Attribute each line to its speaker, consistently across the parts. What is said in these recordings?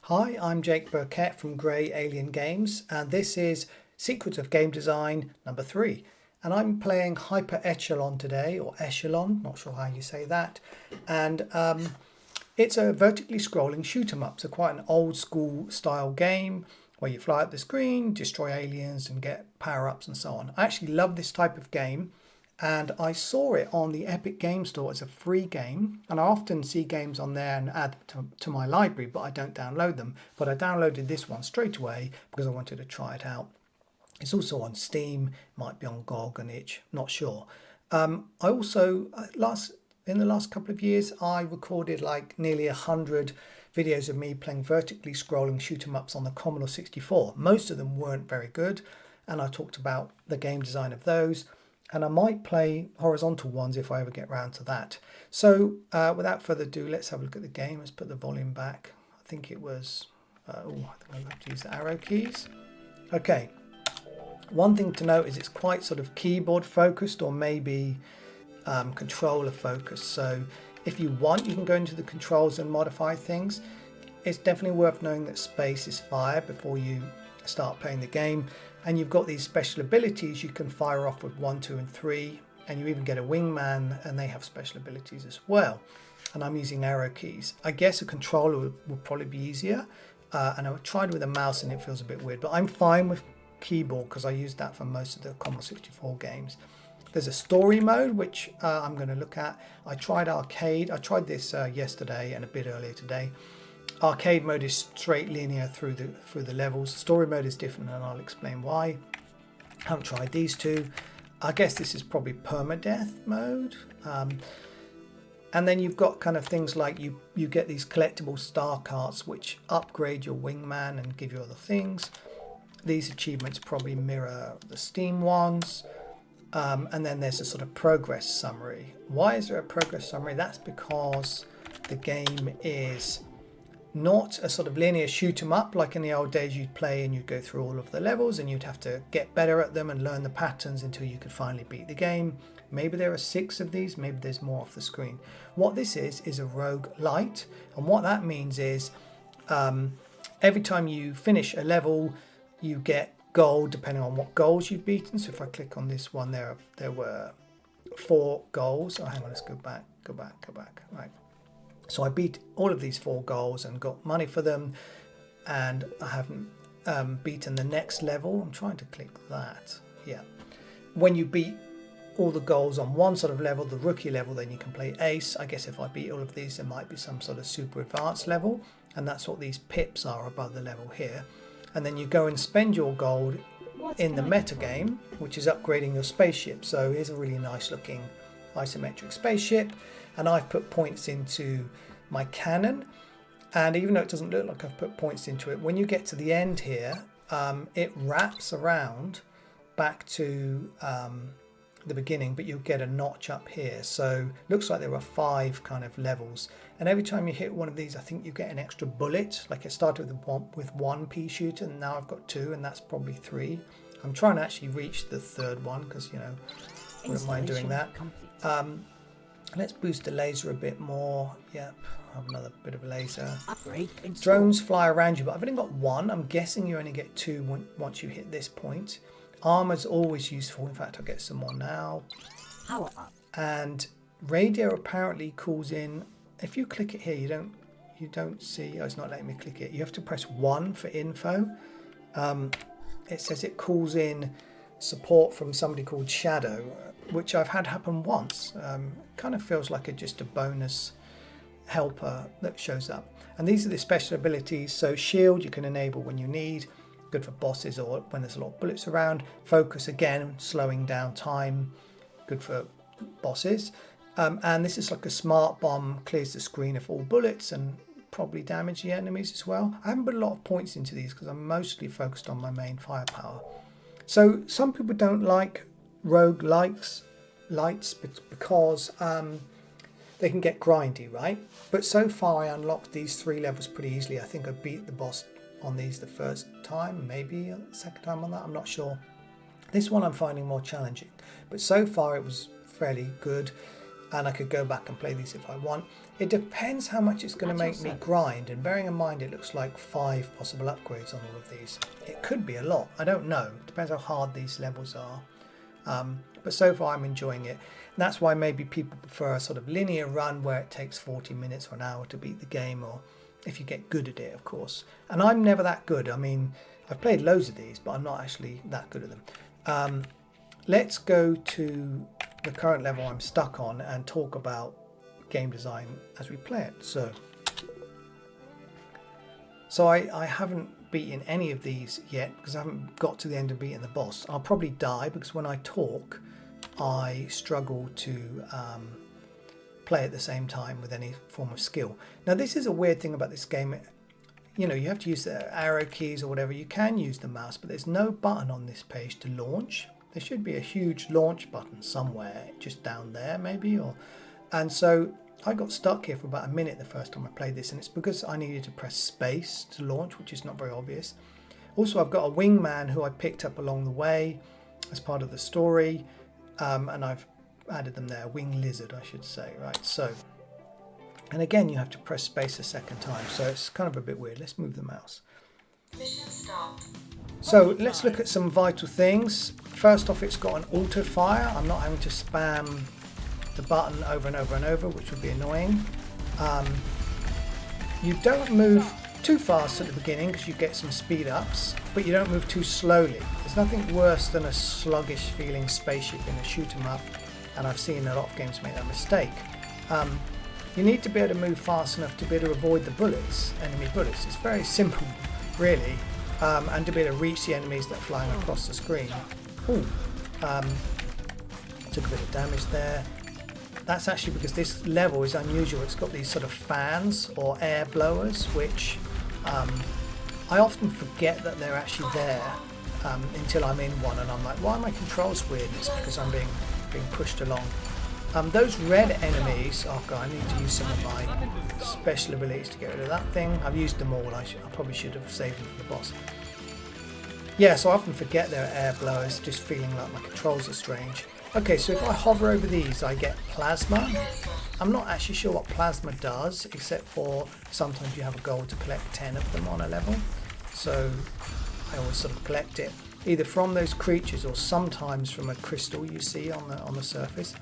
Speaker 1: Hi, I'm Jake Burkett from Grey Alien Games, and this is Secrets of Game Design number 3. And I'm playing Hyper Echelon today, or Echelon, not sure how you say that. And it's a vertically scrolling shoot 'em up, so quite an old school style game where you fly up the screen, destroy aliens, and get power-ups and so on. I actually love this type of game. And I saw it on the Epic Game Store as a free game, and I often see games on there and add to my library, but I don't download them. But I downloaded this one straight away because I wanted to try it out. It's also on Steam, might be on GOG and itch, not sure. I also in the last couple of years I recorded like nearly 100 videos of me playing vertically scrolling shoot 'em ups on the Commodore 64. Most of them weren't very good, and I talked about the game design of those. And I might play horizontal ones if I ever get round to that. So without further ado, let's have a look at the game. Let's put the volume back. I think it was, I think I'll have to use the arrow keys. Okay, one thing to note is it's quite sort of keyboard focused or maybe controller focused. So if you want, you can go into the controls and modify things. It's definitely worth knowing that space is fire before you start playing the game. And you've got these special abilities you can fire off with 1, 2 and 3, and you even get a wingman and they have special abilities as well. And I'm using arrow keys. I guess a controller would probably be easier, and I tried with a mouse and it feels a bit weird, but I'm fine with keyboard because I use that for most of the Commodore 64 games. There's a story mode which I'm going to look at. I tried arcade. I tried this yesterday and a bit earlier today. Arcade mode is straight linear through the levels. Story mode is different, and I'll explain why. I haven't tried these two. I guess this is probably permadeath mode. And then you've got kind of things like you get these collectible star carts which upgrade your wingman and give you other things. These achievements probably mirror the Steam ones. And then there's a sort of progress summary. Why is there a progress summary? That's because the game is not a sort of linear shoot 'em up like in the old days. You'd play and you'd go through all of the levels and you'd have to get better at them and learn the patterns until you could finally beat the game. Maybe there are 6 of these, maybe there's more off the screen. What this is a rogue light, and what that means is every time you finish a level you get gold depending on what goals you've beaten. So if I click on this one, there were 4 goals. Oh, hang on, let's go back. Right. So I beat all of these 4 goals and got money for them, and I haven't beaten the next level. I'm trying to click that. Yeah. When you beat all the goals on one sort of level, the rookie level, then you can play ace. I guess if I beat all of these, there might be some sort of super advanced level, and that's what these pips are above the level here. And then you go and spend your gold in the meta game, which is upgrading your spaceship. So here's a really nice looking isometric spaceship, and I've put points into my cannon, and even though it doesn't look like I've put points into it, when you get to the end here, it wraps around back to the beginning, but you'll get a notch up here. So looks like there are 5 kind of levels, and every time you hit one of these, I think you get an extra bullet. Like it started with one pea shooter, and now I've got 2, and that's probably 3. I'm trying to actually reach the 3rd one because, you know, I wouldn't mind doing that. Let's boost the laser a bit more. Yep, I have another bit of a laser. Drones fly around you, but I've only got 1. I'm guessing you only get 2 once you hit this point. Armor's always useful. In fact, I'll get some more now.
Speaker 2: Power up.
Speaker 1: And radio apparently calls in. If you click it here, you don't see. Oh, it's not letting me click it. You have to press 1 for info. It says it calls in support from somebody called Shadow, which I've had happen once. Kind of feels like just a bonus helper that shows up. And these are the special abilities. So shield you can enable when you need, good for bosses or when there's a lot of bullets around. Focus, again, slowing down time, good for bosses. And this is like a smart bomb, clears the screen of all bullets and probably damage the enemies as well. I haven't put a lot of points into these because I'm mostly focused on my main firepower. So some people don't like rogue lights because they can get grindy, right? But so far I unlocked these 3 levels pretty easily. I think I beat the boss on these the first time, maybe a second time on that, I'm not sure. This one I'm finding more challenging, but so far it was fairly good, and I could go back and play these if I want. It depends how much it's going to make me grind, and bearing in mind it looks like 5 possible upgrades on all of these. It could be a lot, I don't know. It depends how hard these levels are. But so far I'm enjoying it. And that's why maybe people prefer a sort of linear run where it takes 40 minutes or an hour to beat the game, or if you get good at it, of course. And I'm never that good. I mean, I've played loads of these, but I'm not actually that good at them. Let's go to the current level I'm stuck on and talk about game design as we play it. So I haven't beaten any of these yet because I haven't got to the end of beating the boss. I'll probably die because when I talk I struggle to play at the same time with any form of skill. Now this is a weird thing about this game. You know, you have to use the arrow keys or whatever. You can use the mouse, but there's no button on this page to launch. There should be a huge launch button somewhere, just down there maybe, and so I got stuck here for about a minute the first time I played this, and it's because I needed to press space to launch, which is not very obvious. Also, I've got a wingman who I picked up along the way as part of the story, and I've added them there, wing lizard I should say, right? So, and again you have to press space a second time, so it's kind of a bit weird. Let's move the mouse.
Speaker 2: Mission start.
Speaker 1: So let's look at some vital things. First off, it's got an auto fire. I'm not having to spam the button over and over and over, which would be annoying. You don't move too fast at the beginning because you get some speed ups, but you don't move too slowly. There's nothing worse than a sluggish feeling spaceship in a shoot 'em up, and I've seen a lot of games make that mistake. You need to be able to move fast enough to be able to avoid the bullets, enemy bullets. It's very simple, really. And to be able to reach the enemies that are flying across the screen. Ooh, took a bit of damage there. That's actually because this level is unusual. It's got these sort of fans or air blowers, which I often forget that they're actually there until I'm in one, and I'm like, why are my controls weird? It's because I'm being pushed along. Those red enemies, oh god, I need to use some of my special abilities to get rid of that thing. I've used them all. I probably should have saved them for the boss. Yeah, so I often forget they're air blowers, just feeling like my controls are strange. Okay, so if I hover over these, I get plasma. I'm not actually sure what plasma does, except for sometimes you have a goal to collect 10 of them on a level. So I always sort of collect it, either from those creatures or sometimes from a crystal you see on the surface.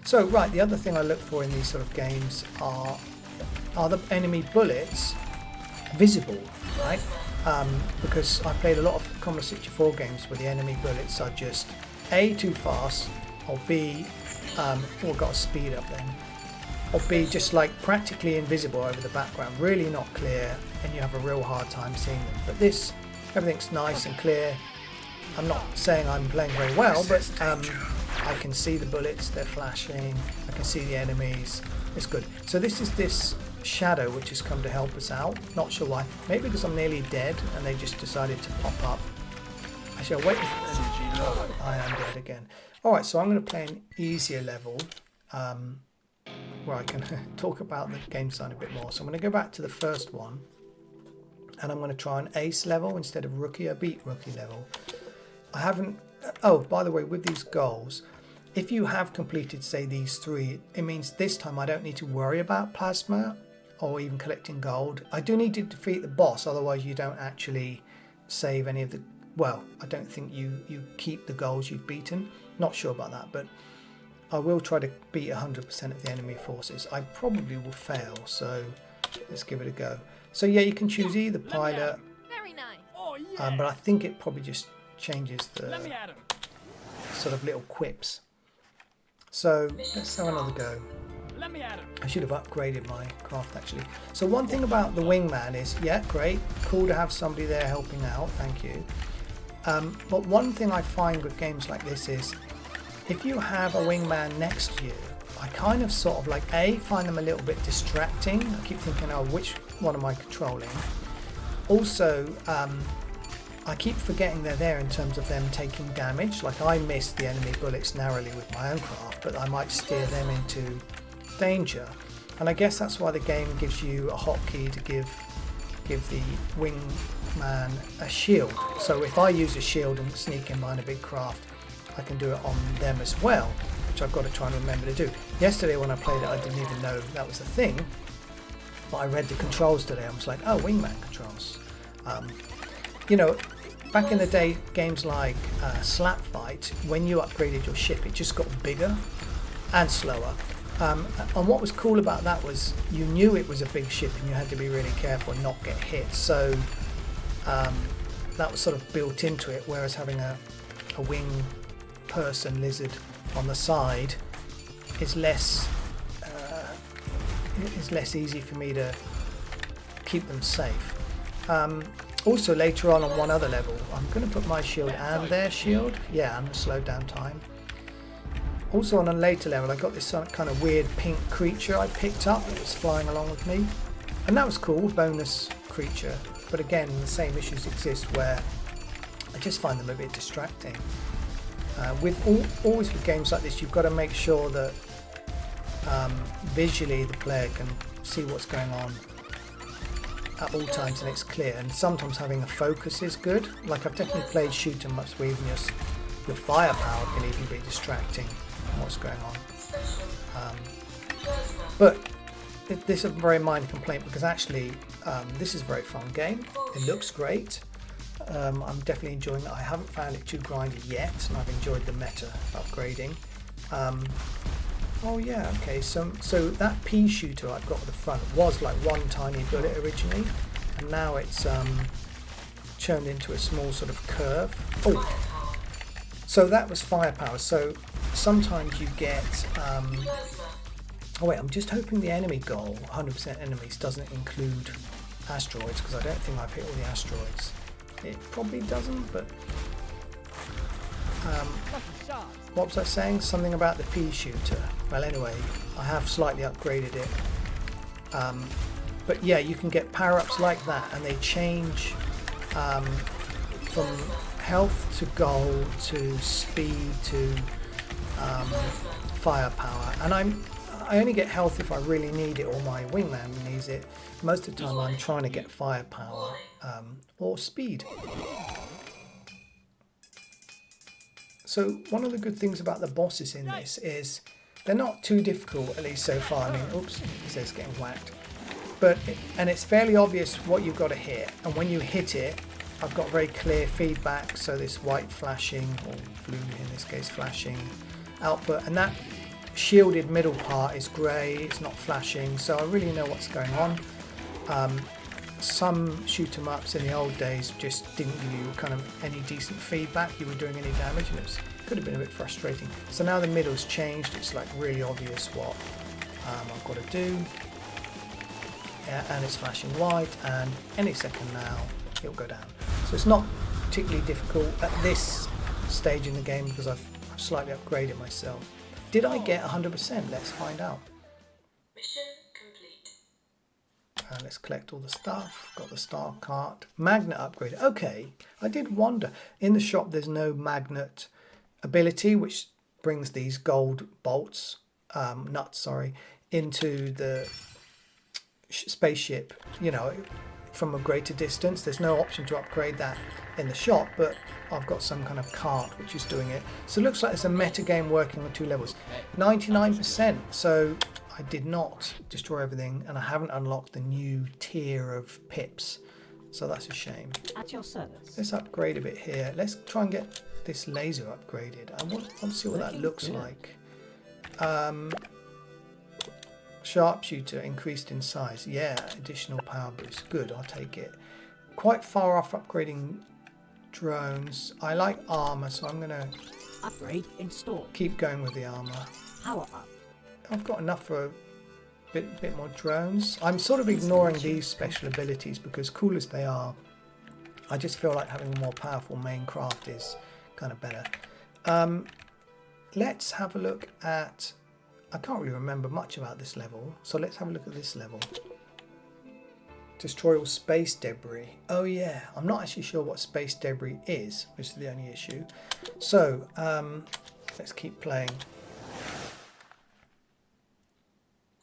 Speaker 1: So right, the other thing I look for in these sort of games are the enemy bullets visible, right? Because I played a lot of Commodore 64 games where the enemy bullets are just A, too fast, or B, or got to speed up then, or B, just like practically invisible over the background, really not clear, and you have a real hard time seeing them. But this, everything's nice and clear. I'm not saying I'm playing very well, but I can see the bullets, they're flashing, I can see the enemies, it's good. So this is this shadow which has come to help us out, not sure why, maybe because I'm nearly dead and they just decided to pop up. Actually, I'll wait for I am dead again. Alright, so I'm going to play an easier level where I can talk about the game design a bit more. So I'm going to go back to the first one and I'm going to try an ace level instead of rookie. I beat rookie level. I haven't. Oh, by the way, with these goals, if you have completed, say, these 3, it means this time I don't need to worry about plasma or even collecting gold. I do need to defeat the boss, otherwise you don't actually save any of the... Well, I don't think you keep the goals you've beaten. Not sure about that, but I will try to beat 100% of the enemy forces. I probably will fail, so let's give it a go. So yeah, you can choose either pilot,
Speaker 2: Very nice.
Speaker 1: but I think it probably just changes the sort of little quips. So let's have another go. I should have upgraded my craft actually. So one thing about the wingman is, yeah, great, cool to have somebody there helping out, thank you. But one thing I find with games like this is, if you have a wingman next to you, I kind of sort of like, A, find them a little bit distracting. I keep thinking, oh, which one am I controlling? Also, I keep forgetting they're there in terms of them taking damage. Like I miss the enemy bullets narrowly with my own craft, but I might steer them into danger. And I guess that's why the game gives you a hotkey to give the wingman a shield. So if I use a shield and sneak in behind a big craft, I can do it on them as well, which I've got to try and remember to do. Yesterday when I played it, I didn't even know that was a thing, but I read the controls today. I was like, oh, wingman controls. You know, back in the day, games like Slap Fight, when you upgraded your ship, it just got bigger and slower. And what was cool about that was you knew it was a big ship and you had to be really careful and not get hit. So that was sort of built into it, whereas having a wing person lizard on the side is less easy for me to keep them safe. Also later on one other level, I'm going to put my shield and their shield, yeah, and slow down time. Also on a later level I got this kind of weird pink creature I picked up that was flying along with me, and that was cool, bonus creature, but again the same issues exist where I just find them a bit distracting. Always with games like this, you've got to make sure that visually the player can see what's going on at all times and it's clear, and sometimes having a focus is good. Like I've definitely played shoot 'em ups where even your firepower can even be distracting from what's going on. But this is a very minor complaint because actually this is a very fun game. It looks great. I'm definitely enjoying it. I haven't found it too grindy yet, and I've enjoyed the meta upgrading. Oh yeah, okay, so that pea shooter I've got at the front was like one tiny bullet originally, and now it's turned into a small sort of curve. Oh, so that was firepower. So sometimes you get oh wait, I'm just hoping the enemy goal, 100% enemies, doesn't include asteroids, because I don't think I've hit all the asteroids. It probably doesn't, but what was I saying? Something about the pea shooter. Well, anyway, I have slightly upgraded it. But yeah, you can get power-ups like that, and they change from health to gold to speed to firepower. And I only get health if I really need it or my wingman needs it. Most of the time I'm trying to get firepower or speed. So one of the good things about the bosses in this is they're not too difficult, at least so far. I mean, oops, it says getting whacked. And it's fairly obvious what you've got to hit. And when you hit it, I've got very clear feedback. So this white flashing, or blue in this case flashing output. And that shielded middle part is grey, it's not flashing. So I really know what's going on. Some shoot 'em ups in the old days just didn't give you kind of any decent feedback, you were doing any damage, and it could have been a bit frustrating. So now the middle's changed, it's like really obvious what I've got to do. Yeah, and it's flashing white, and any second now it'll go down. So it's not particularly difficult at this stage in the game because I've slightly upgraded myself. Did I get 100%? Let's find out.
Speaker 2: Mission complete.
Speaker 1: Let's collect all the stuff. Got the star cart. Magnet upgrade. Okay, I did wonder. In the shop there's no magnet ability, which brings these gold bolts, nuts, sorry, into the spaceship, you know, from a greater distance. There's no option to upgrade that in the shop, but I've got some kind of cart which is doing it. So it looks like it's a meta game working on 2 levels. 99%. So I did not destroy everything, and I haven't unlocked the new tier of pips, so that's a shame.
Speaker 3: At your service.
Speaker 1: Let's upgrade a bit here. Let's try and get this laser upgraded. I want to see what that looks like. Sharpshooter increased in size. Yeah, additional power boost. Good, I'll take it. Quite far off upgrading drones. I like armor, so I'm gonna keep going with the armor.
Speaker 3: Power up.
Speaker 1: I've got enough for a bit more drones. I'm sort of ignoring these special abilities because, cool as they are, I just feel like having a more powerful main craft is kind of better. Let's have a look at... I can't really remember much about this level, so let's have a look at this level. Destroy all space debris. Oh yeah, I'm not actually sure what space debris is, which is the only issue. So, let's keep playing.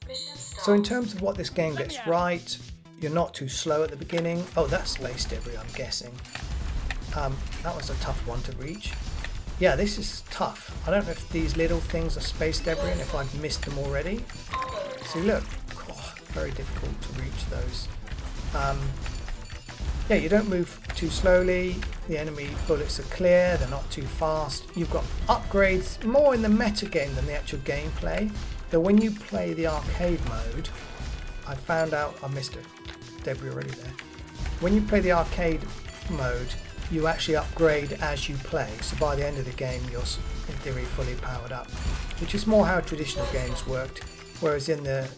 Speaker 1: So in terms of what this game gets right, you're not too slow at the beginning. Oh, that's space debris, I'm guessing. That was a tough one to reach. yeah, this is tough. I don't know if these little things are space debris and if I've missed them already. See, look, oh, very difficult to reach those. Yeah, you don't move too slowly. The enemy bullets are clear. They're not too fast. You've got upgrades more in the meta game than the actual gameplay. Though when you play the arcade mode, I found out I missed a debris already there. When you play the arcade mode, you actually upgrade as you play. So by the end of the game, you're in theory fully powered up, which is more how traditional games worked. Whereas in the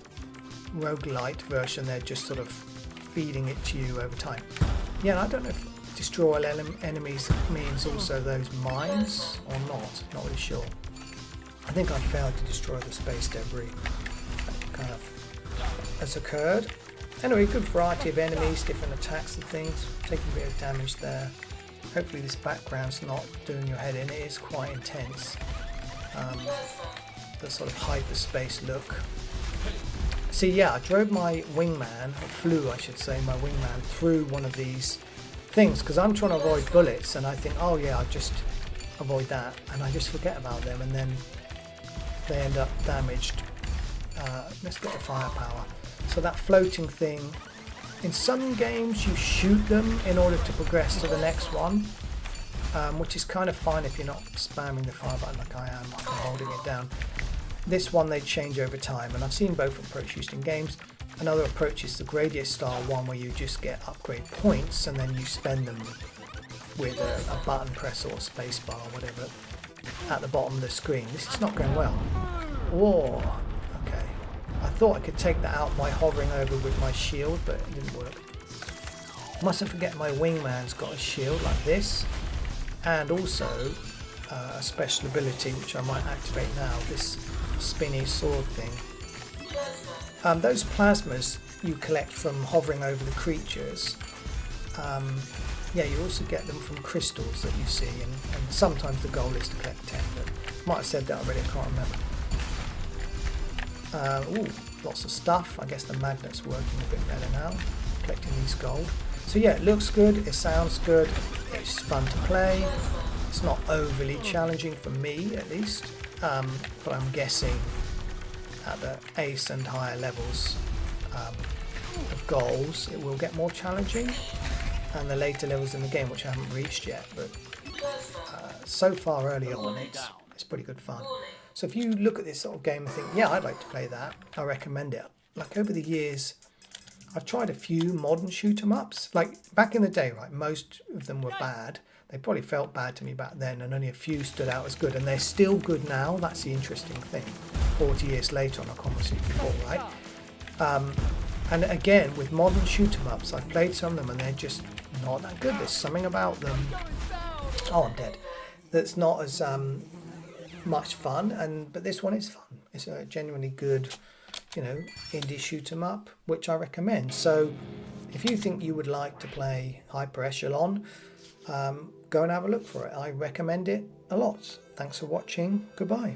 Speaker 1: roguelite version, they're just sort of feeding it to you over time. Yeah, and I don't know if destroy enemies means also those mines or not really sure. I think I failed to destroy the space debris that kind of has occurred. Anyway, good variety of enemies, different attacks and things, taking a bit of damage there. Hopefully this background's not doing your head in, it is quite intense. The sort of hyperspace look. See, yeah, I drove my wingman, or flew I should say, my wingman through one of these things because I'm trying to avoid bullets and I think, oh yeah, I'll just avoid that, and I just forget about them and then they end up damaged. Let's get the firepower. So that floating thing, in some games you shoot them in order to progress to the next one, which is kind of fine if you're not spamming the fire button like I am, I'm holding it down. This one they change over time, and I've seen both approaches used in games. Another approach is the Gradius style one where you just get upgrade points and then you spend them with a button press or space bar or whatever at the bottom of the screen. This is not going well. Whoa, okay. I thought I could take that out by hovering over with my shield, but it didn't work. Mustn't forget my wingman's got a shield like this, and also a special ability which I might activate now, this spinny sword thing. Those plasmas you collect from hovering over the creatures. Yeah, you also get them from crystals that you see, and sometimes the goal is to collect 10, but I might have said that already, I can't remember. Ooh, lots of stuff. I guess the magnet's working a bit better now, collecting these gold. So yeah, it looks good, it sounds good, it's fun to play. It's not overly challenging for me, at least, but I'm guessing at the ace and higher levels of goals it will get more challenging, and the later levels in the game, which I haven't reached yet, but so far early on it's pretty good fun. So if you look at this sort of game and think, yeah, I'd like to play that, I recommend it. Like over the years I've tried a few modern shoot 'em ups, like back in the day, right, most of them were bad. They probably felt bad to me back then, and only a few stood out as good, and they're still good now. That's the interesting thing. 40 years later on a Commodore 64, right? And again, with modern shoot 'em ups, I've played some of them and they're just not that good. There's something about them. Oh, I'm dead. That's not as much fun, but this one is fun. It's a genuinely good, indie shoot 'em up, which I recommend. So if you think you would like to play Hyper Echelon, go and have a look for it. I recommend it a lot. Thanks for watching. Goodbye.